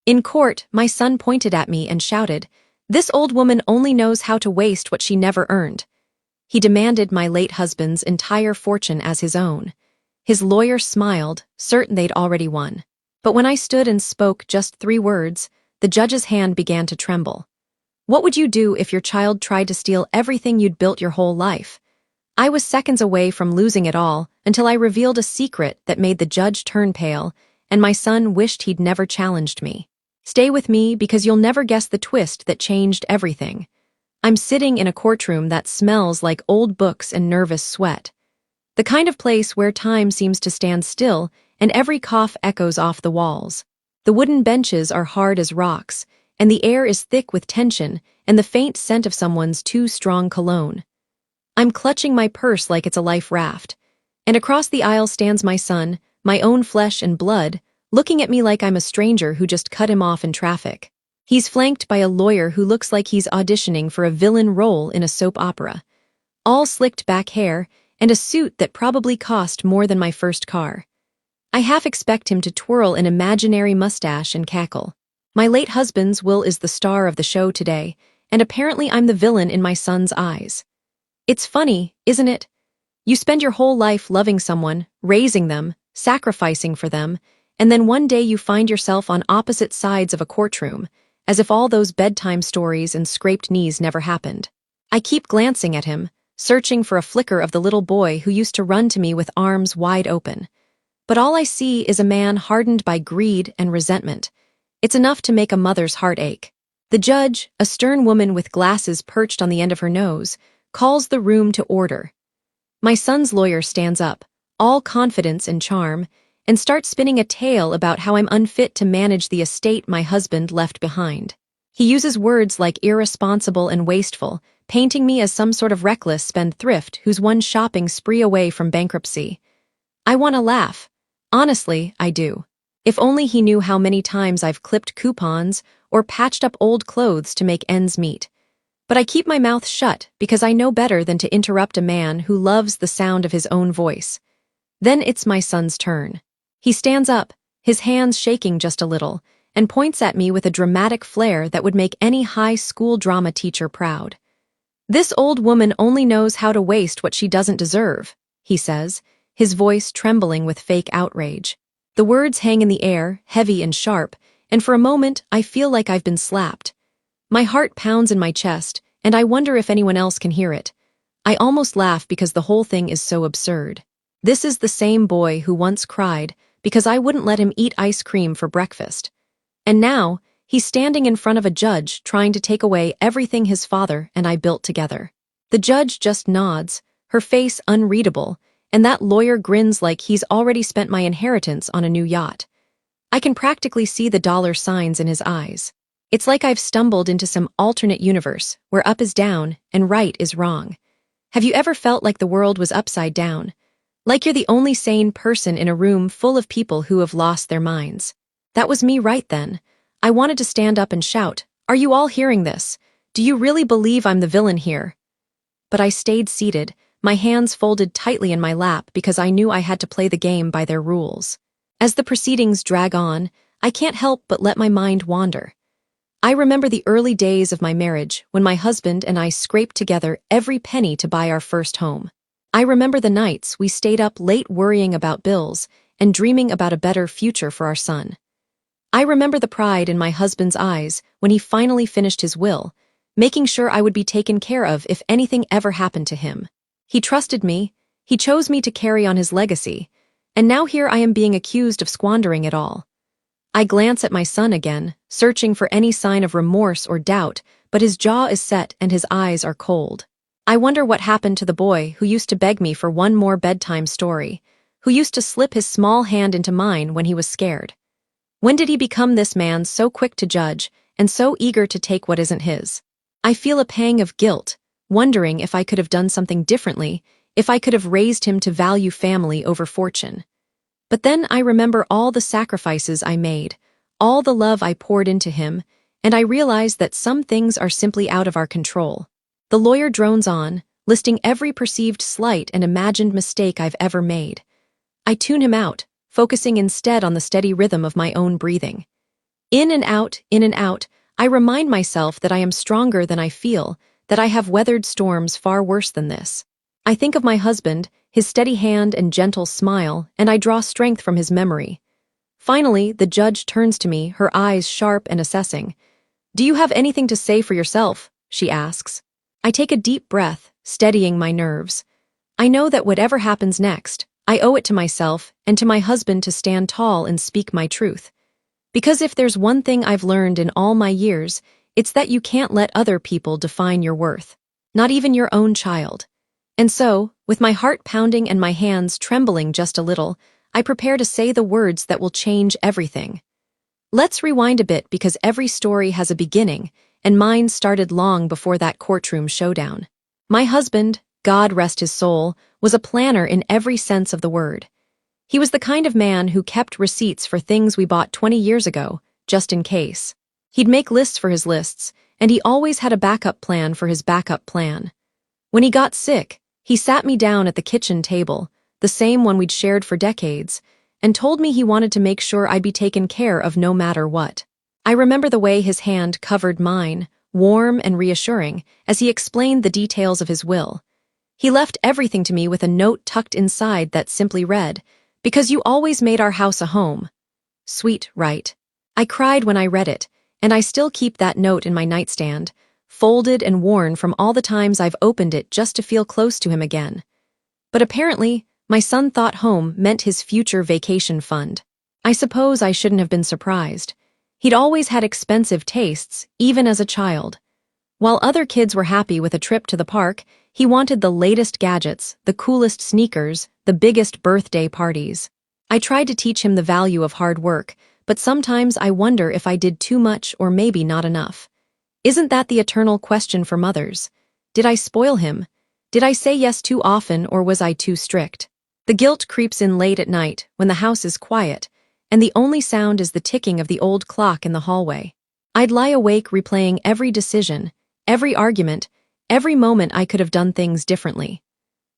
In court, my son pointed at me and shouted, "This old woman only knows how to waste what she never earned." He demanded my late husband's entire fortune as his own. His lawyer smiled, certain they'd already won. But when I stood and spoke just 3 words, the judge's hand began to tremble. What would you do if your child tried to steal everything you'd built your whole life? I was seconds away from losing it all until I revealed a secret that made the judge turn pale, and my son wished he'd never challenged me. Stay with me because you'll never guess the twist that changed everything. I'm sitting in a courtroom that smells like old books and nervous sweat. The kind of place where time seems to stand still and every cough echoes off the walls. The wooden benches are hard as rocks, and the air is thick with tension and the faint scent of someone's too strong cologne. I'm clutching my purse like it's a life raft, and across the aisle stands my son, my own flesh and blood, looking at me like I'm a stranger who just cut him off in traffic. He's flanked by a lawyer who looks like he's auditioning for a villain role in a soap opera. All slicked back hair, and a suit that probably cost more than my first car. I half expect him to twirl an imaginary mustache and cackle. My late husband's will is the star of the show today, and apparently I'm the villain in my son's eyes. It's funny, isn't it? You spend your whole life loving someone, raising them, sacrificing for them, and then one day you find yourself on opposite sides of a courtroom, as if all those bedtime stories and scraped knees never happened. I keep glancing at him, searching for a flicker of the little boy who used to run to me with arms wide open. But all I see is a man hardened by greed and resentment. It's enough to make a mother's heart ache. The judge, a stern woman with glasses perched on the end of her nose, calls the room to order. My son's lawyer stands up, all confidence and charm, and starts spinning a tale about how I'm unfit to manage the estate my husband left behind. He uses words like irresponsible and wasteful, painting me as some sort of reckless spendthrift who's one shopping spree away from bankruptcy. I want to laugh. Honestly, I do. If only he knew how many times I've clipped coupons or patched up old clothes to make ends meet. But I keep my mouth shut because I know better than to interrupt a man who loves the sound of his own voice. Then it's my son's turn. He stands up, his hands shaking just a little, and points at me with a dramatic flair that would make any high school drama teacher proud. "This old woman only knows how to waste what she doesn't deserve," he says, his voice trembling with fake outrage. The words hang in the air, heavy and sharp, and for a moment I feel like I've been slapped. My heart pounds in my chest, and I wonder if anyone else can hear it. I almost laugh because the whole thing is so absurd. This is the same boy who once cried because I wouldn't let him eat ice cream for breakfast. And now, he's standing in front of a judge trying to take away everything his father and I built together. The judge just nods, her face unreadable, and that lawyer grins like he's already spent my inheritance on a new yacht. I can practically see the dollar signs in his eyes. It's like I've stumbled into some alternate universe where up is down and right is wrong. Have you ever felt like the world was upside down? Like you're the only sane person in a room full of people who have lost their minds? That was me right then. I wanted to stand up and shout, "Are you all hearing this? Do you really believe I'm the villain here?" But I stayed seated, my hands folded tightly in my lap because I knew I had to play the game by their rules. As the proceedings drag on, I can't help but let my mind wander. I remember the early days of my marriage when my husband and I scraped together every penny to buy our first home. I remember the nights we stayed up late worrying about bills and dreaming about a better future for our son. I remember the pride in my husband's eyes when he finally finished his will, making sure I would be taken care of if anything ever happened to him. He trusted me, he chose me to carry on his legacy, and now here I am being accused of squandering it all. I glance at my son again, searching for any sign of remorse or doubt, but his jaw is set and his eyes are cold. I wonder what happened to the boy who used to beg me for one more bedtime story, who used to slip his small hand into mine when he was scared. When did he become this man so quick to judge and so eager to take what isn't his? I feel a pang of guilt, wondering if I could have done something differently, if I could have raised him to value family over fortune. But then I remember all the sacrifices I made, all the love I poured into him, and I realize that some things are simply out of our control. The lawyer drones on, listing every perceived slight and imagined mistake I've ever made. I tune him out, focusing instead on the steady rhythm of my own breathing. In and out, I remind myself that I am stronger than I feel, that I have weathered storms far worse than this. I think of my husband, his steady hand and gentle smile, and I draw strength from his memory. Finally, the judge turns to me, her eyes sharp and assessing. "Do you have anything to say for yourself?" she asks. I take a deep breath, steadying my nerves. I know that whatever happens next, I owe it to myself and to my husband to stand tall and speak my truth. Because if there's one thing I've learned in all my years, it's that you can't let other people define your worth. Not even your own child. And so, with my heart pounding and my hands trembling just a little, I prepare to say the words that will change everything. Let's rewind a bit because every story has a beginning, and mine started long before that courtroom showdown. My husband, God rest his soul, was a planner in every sense of the word. He was the kind of man who kept receipts for things we bought 20 years ago, just in case. He'd make lists for his lists, and he always had a backup plan for his backup plan. When he got sick, he sat me down at the kitchen table, the same one we'd shared for decades, and told me he wanted to make sure I'd be taken care of no matter what. I remember the way his hand covered mine, warm and reassuring, as he explained the details of his will. He left everything to me with a note tucked inside that simply read, "Because you always made our house a home." Sweet, right? I cried when I read it, and I still keep that note in my nightstand, folded and worn from all the times I've opened it just to feel close to him again. But apparently, my son thought home meant his future vacation fund. I suppose I shouldn't have been surprised. He'd always had expensive tastes, even as a child. While other kids were happy with a trip to the park, he wanted the latest gadgets, the coolest sneakers, the biggest birthday parties. I tried to teach him the value of hard work, but sometimes I wonder if I did too much or maybe not enough. Isn't that the eternal question for mothers? Did I spoil him? Did I say yes too often or was I too strict? The guilt creeps in late at night, when the house is quiet, and the only sound is the ticking of the old clock in the hallway. I'd lie awake replaying every decision, every argument, every moment I could have done things differently.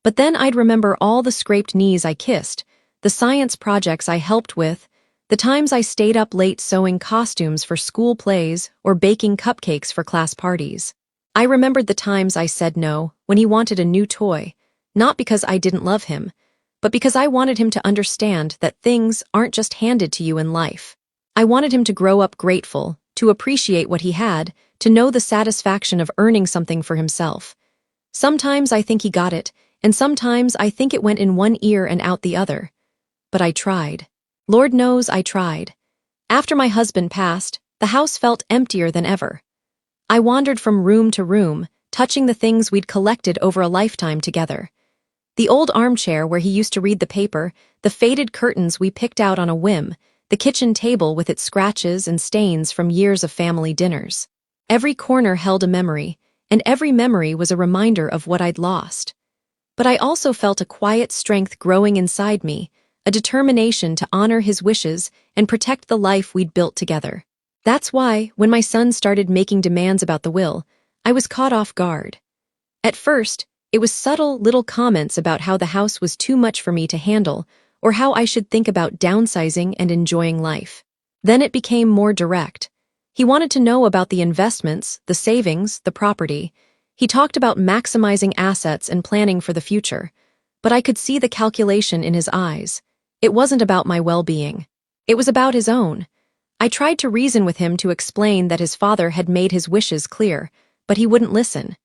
But then I'd remember all the scraped knees I kissed, the science projects I helped with, the times I stayed up late sewing costumes for school plays or baking cupcakes for class parties. I remembered the times I said no when he wanted a new toy, not because I didn't love him, but because I wanted him to understand that things aren't just handed to you in life. I wanted him to grow up grateful, to appreciate what he had, to know the satisfaction of earning something for himself. Sometimes I think he got it, and sometimes I think it went in one ear and out the other. But I tried. Lord knows I tried. After my husband passed, the house felt emptier than ever. I wandered from room to room, touching the things we'd collected over a lifetime together. The old armchair where he used to read the paper, the faded curtains we picked out on a whim, the kitchen table with its scratches and stains from years of family dinners. Every corner held a memory, and every memory was a reminder of what I'd lost. But I also felt a quiet strength growing inside me, a determination to honor his wishes and protect the life we'd built together. That's why, when my son started making demands about the will, I was caught off guard. At first, it was subtle little comments about how the house was too much for me to handle, or how I should think about downsizing and enjoying life. Then it became more direct. He wanted to know about the investments, the savings, the property. He talked about maximizing assets and planning for the future. But I could see the calculation in his eyes. It wasn't about my well-being. It was about his own. I tried to reason with him to explain that his father had made his wishes clear, but he wouldn't listen.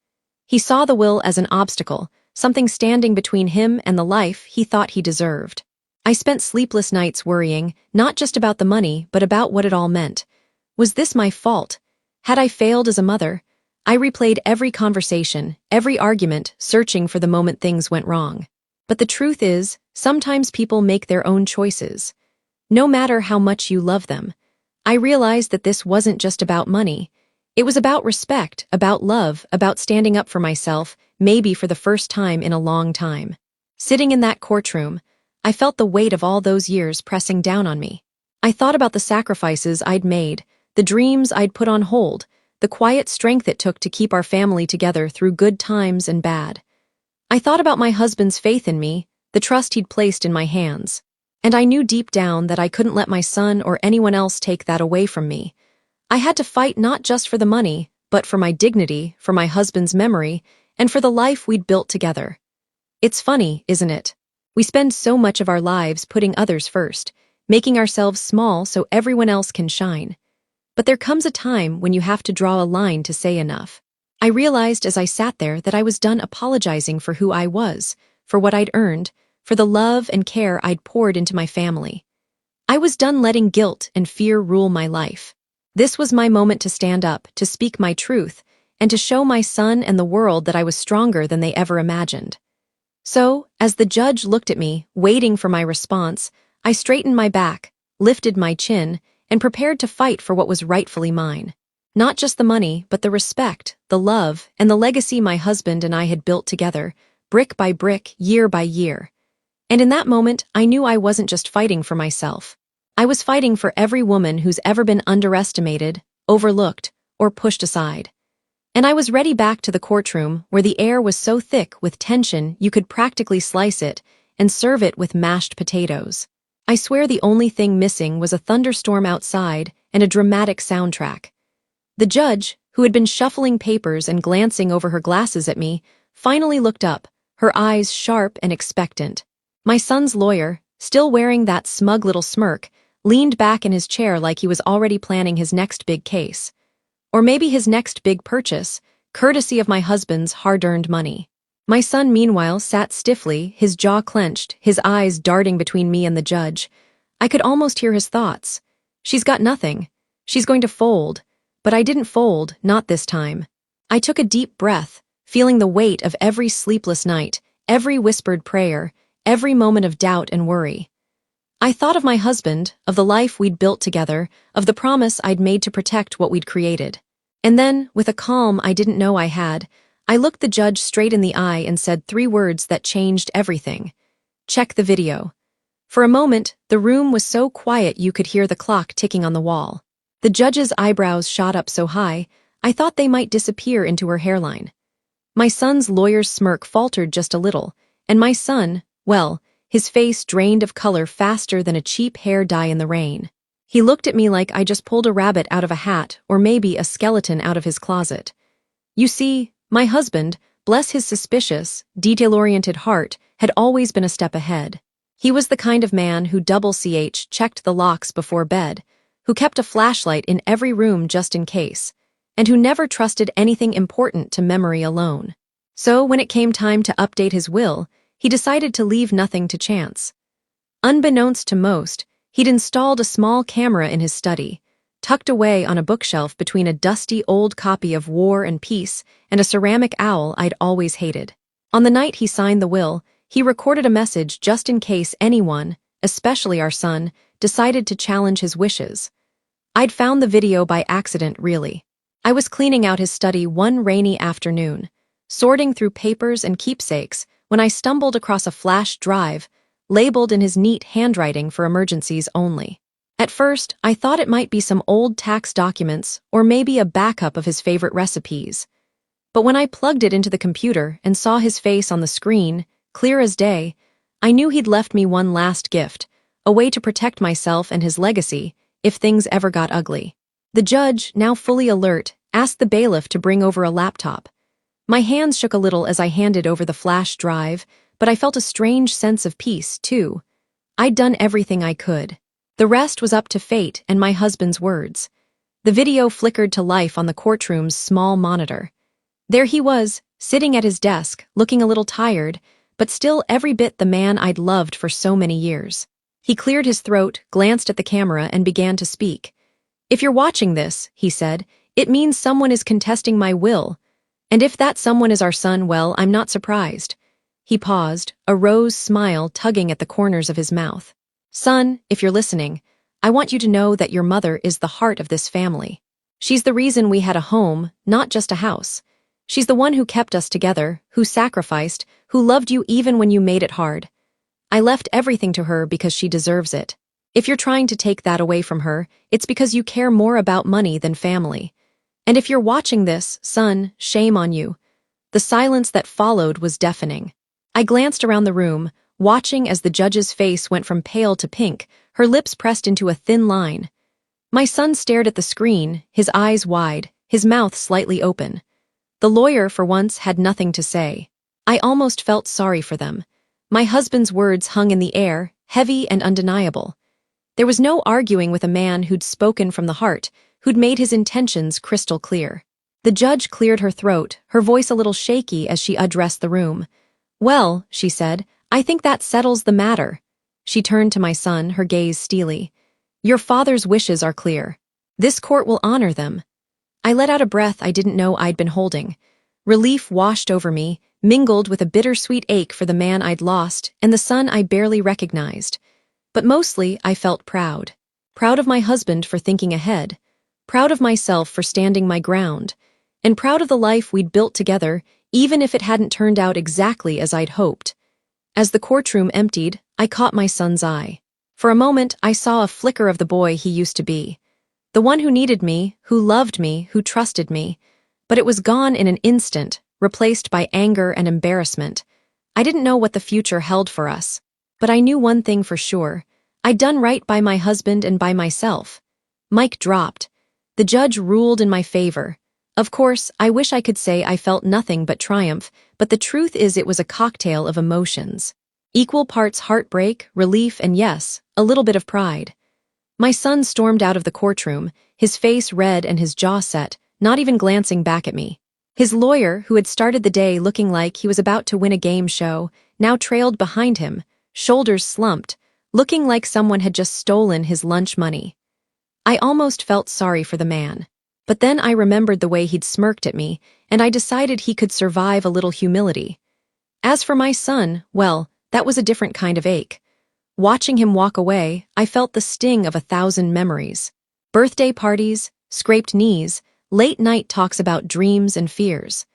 He saw the will as an obstacle, something standing between him and the life he thought he deserved. I spent sleepless nights worrying, not just about the money, but about what it all meant. Was this my fault? Had I failed as a mother? I replayed every conversation, every argument, searching for the moment things went wrong. But the truth is, sometimes people make their own choices. No matter how much you love them. I realized that this wasn't just about money. It was about respect, about love, about standing up for myself, maybe for the first time in a long time. Sitting in that courtroom, I felt the weight of all those years pressing down on me. I thought about the sacrifices I'd made, the dreams I'd put on hold, the quiet strength it took to keep our family together through good times and bad. I thought about my husband's faith in me, the trust he'd placed in my hands. And I knew deep down that I couldn't let my son or anyone else take that away from me. I had to fight not just for the money, but for my dignity, for my husband's memory, and for the life we'd built together. It's funny, isn't it? We spend so much of our lives putting others first, making ourselves small so everyone else can shine. But there comes a time when you have to draw a line to say enough. I realized as I sat there that I was done apologizing for who I was, for what I'd earned, for the love and care I'd poured into my family. I was done letting guilt and fear rule my life. This was my moment to stand up, to speak my truth, and to show my son and the world that I was stronger than they ever imagined. So, as the judge looked at me, waiting for my response, I straightened my back, lifted my chin, and prepared to fight for what was rightfully mine. Not just the money, but the respect, the love, and the legacy my husband and I had built together, brick by brick, year by year. And in that moment, I knew I wasn't just fighting for myself. I was fighting for every woman who's ever been underestimated, overlooked, or pushed aside. And I was ready back to the courtroom where the air was so thick with tension you could practically slice it and serve it with mashed potatoes. I swear the only thing missing was a thunderstorm outside and a dramatic soundtrack. The judge, who had been shuffling papers and glancing over her glasses at me, finally looked up, her eyes sharp and expectant. My son's lawyer, still wearing that smug little smirk, leaned back in his chair like he was already planning his next big case. Or maybe his next big purchase, courtesy of my husband's hard-earned money. My son, meanwhile, sat stiffly, his jaw clenched, his eyes darting between me and the judge. I could almost hear his thoughts. She's got nothing. She's going to fold. But I didn't fold, not this time. I took a deep breath, feeling the weight of every sleepless night, every whispered prayer, every moment of doubt and worry. I thought of my husband, of the life we'd built together, of the promise I'd made to protect what we'd created. And then, with a calm I didn't know I had, I looked the judge straight in the eye and said 3 words that changed everything. Check the video. For a moment, the room was so quiet you could hear the clock ticking on the wall. The judge's eyebrows shot up so high, I thought they might disappear into her hairline. My son's lawyer's smirk faltered just a little, and my son, well, his face drained of color faster than a cheap hair dye in the rain. He looked at me like I just pulled a rabbit out of a hat or maybe a skeleton out of his closet. You see, my husband, bless his suspicious, detail-oriented heart, had always been a step ahead. He was the kind of man who checked the locks before bed, who kept a flashlight in every room just in case, and who never trusted anything important to memory alone. So when it came time to update his will, he decided to leave nothing to chance. Unbeknownst to most, he'd installed a small camera in his study, tucked away on a bookshelf between a dusty old copy of War and Peace and a ceramic owl I'd always hated. On the night he signed the will, he recorded a message just in case anyone, especially our son, decided to challenge his wishes. I'd found the video by accident, really. I was cleaning out his study one rainy afternoon, sorting through papers and keepsakes, when I stumbled across a flash drive, labeled in his neat handwriting for emergencies only. At first, I thought it might be some old tax documents or maybe a backup of his favorite recipes. But when I plugged it into the computer and saw his face on the screen, clear as day, I knew he'd left me one last gift, a way to protect myself and his legacy if things ever got ugly. The judge, now fully alert, asked the bailiff to bring over a laptop. My hands shook a little as I handed over the flash drive, but I felt a strange sense of peace, too. I'd done everything I could. The rest was up to fate and my husband's words. The video flickered to life on the courtroom's small monitor. There he was, sitting at his desk, looking a little tired, but still every bit the man I'd loved for so many years. He cleared his throat, glanced at the camera, and began to speak. "If you're watching this," he said, "it means someone is contesting my will. And if that someone is our son, well, I'm not surprised." He paused, a rose smile tugging at the corners of his mouth. "Son, if you're listening, I want you to know that your mother is the heart of this family. She's the reason we had a home, not just a house. She's the one who kept us together, who sacrificed, who loved you even when you made it hard. I left everything to her because she deserves it. If you're trying to take that away from her, it's because you care more about money than family. And if you're watching this, son, shame on you." The silence that followed was deafening. I glanced around the room, watching as the judge's face went from pale to pink, her lips pressed into a thin line. My son stared at the screen, his eyes wide, his mouth slightly open. The lawyer, for once, had nothing to say. I almost felt sorry for them. My husband's words hung in the air, heavy and undeniable. There was no arguing with a man who'd spoken from the heart, who'd made his intentions crystal clear. The judge cleared her throat, her voice a little shaky as she addressed the room. "Well," she said, "I think that settles the matter." She turned to my son, her gaze steely. "Your father's wishes are clear. This court will honor them." I let out a breath I didn't know I'd been holding. Relief washed over me, mingled with a bittersweet ache for the man I'd lost and the son I barely recognized. But mostly, I felt proud. Proud of my husband for thinking ahead. Proud of myself for standing my ground. And proud of the life we'd built together, even if it hadn't turned out exactly as I'd hoped. As the courtroom emptied, I caught my son's eye. For a moment, I saw a flicker of the boy he used to be. The one who needed me, who loved me, who trusted me. But it was gone in an instant, replaced by anger and embarrassment. I didn't know what the future held for us. But I knew one thing for sure. I'd done right by my husband and by myself. Mic dropped. The judge ruled in my favor. Of course, I wish I could say I felt nothing but triumph, but the truth is it was a cocktail of emotions. Equal parts heartbreak, relief, and yes, a little bit of pride. My son stormed out of the courtroom, his face red and his jaw set, not even glancing back at me. His lawyer, who had started the day looking like he was about to win a game show, now trailed behind him, shoulders slumped, looking like someone had just stolen his lunch money. I almost felt sorry for the man. But then I remembered the way he'd smirked at me, and I decided he could survive a little humility. As for my son, well, that was a different kind of ache. Watching him walk away, I felt the sting of 1,000 memories. Birthday parties, scraped knees, late-night talks about dreams and fears.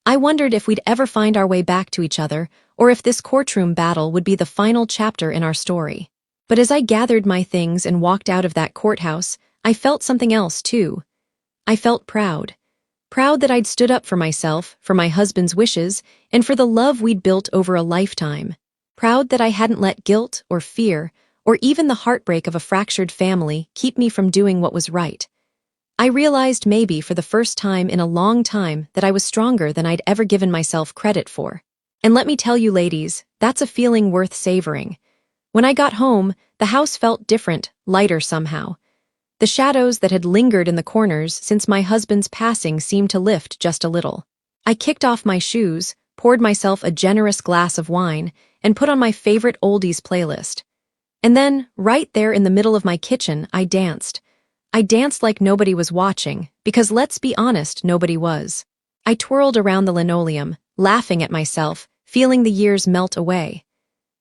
I wondered if we'd ever find our way back to each other, or if this courtroom battle would be the final chapter in our story. But as I gathered my things and walked out of that courthouse, I felt something else, too. I felt proud. Proud that I'd stood up for myself, for my husband's wishes, and for the love we'd built over a lifetime. Proud that I hadn't let guilt or fear, or even the heartbreak of a fractured family keep me from doing what was right. I realized maybe for the first time in a long time that I was stronger than I'd ever given myself credit for. And let me tell you, ladies, that's a feeling worth savoring. When I got home, the house felt different, lighter somehow. The shadows that had lingered in the corners since my husband's passing seemed to lift just a little. I kicked off my shoes, poured myself a generous glass of wine, and put on my favorite oldies playlist. And then, right there in the middle of my kitchen, I danced. I danced like nobody was watching, because let's be honest, nobody was. I twirled around the linoleum, laughing at myself, feeling the years melt away.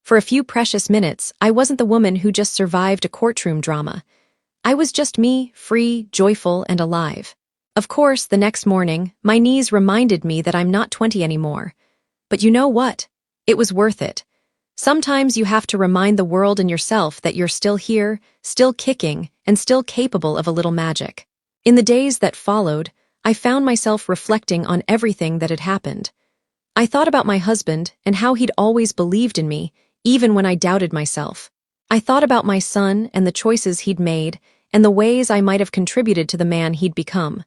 For a few precious minutes, I wasn't the woman who just survived a courtroom drama. I was just me, free, joyful, and alive. Of course, the next morning, my knees reminded me that I'm not 20 anymore. But you know what? It was worth it. Sometimes you have to remind the world and yourself that you're still here, still kicking, and still capable of a little magic. In the days that followed, I found myself reflecting on everything that had happened. I thought about my husband and how he'd always believed in me, even when I doubted myself. I thought about my son and the choices he'd made, and the ways I might have contributed to the man he'd become.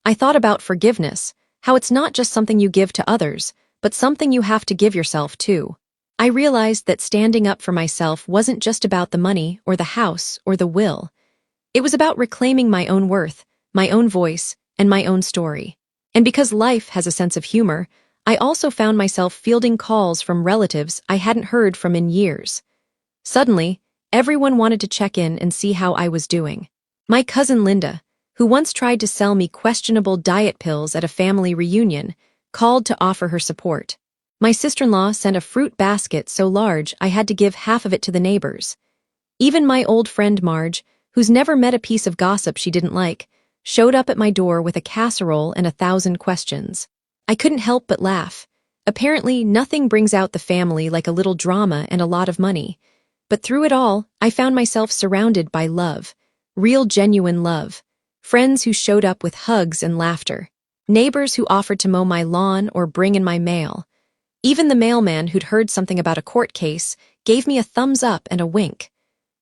I thought about forgiveness, how it's not just something you give to others, but something you have to give yourself too. I realized that standing up for myself wasn't just about the money or the house or the will. It was about reclaiming my own worth, my own voice, and my own story. And because life has a sense of humor, I also found myself fielding calls from relatives I hadn't heard from in years. Suddenly, everyone wanted to check in and see how I was doing. My cousin Linda, who once tried to sell me questionable diet pills at a family reunion, called to offer her support. My sister-in-law sent a fruit basket so large I had to give half of it to the neighbors. Even my old friend Marge, who's never met a piece of gossip she didn't like, showed up at my door with a casserole and 1,000 questions. I couldn't help but laugh. Apparently, nothing brings out the family like a little drama and a lot of money. But through it all, I found myself surrounded by love. Real genuine love. Friends who showed up with hugs and laughter. Neighbors who offered to mow my lawn or bring in my mail. Even the mailman who'd heard something about a court case gave me a thumbs up and a wink.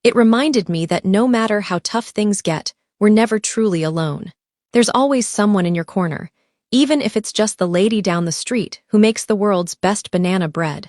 It reminded me that no matter how tough things get, we're never truly alone. There's always someone in your corner, even if it's just the lady down the street who makes the world's best banana bread.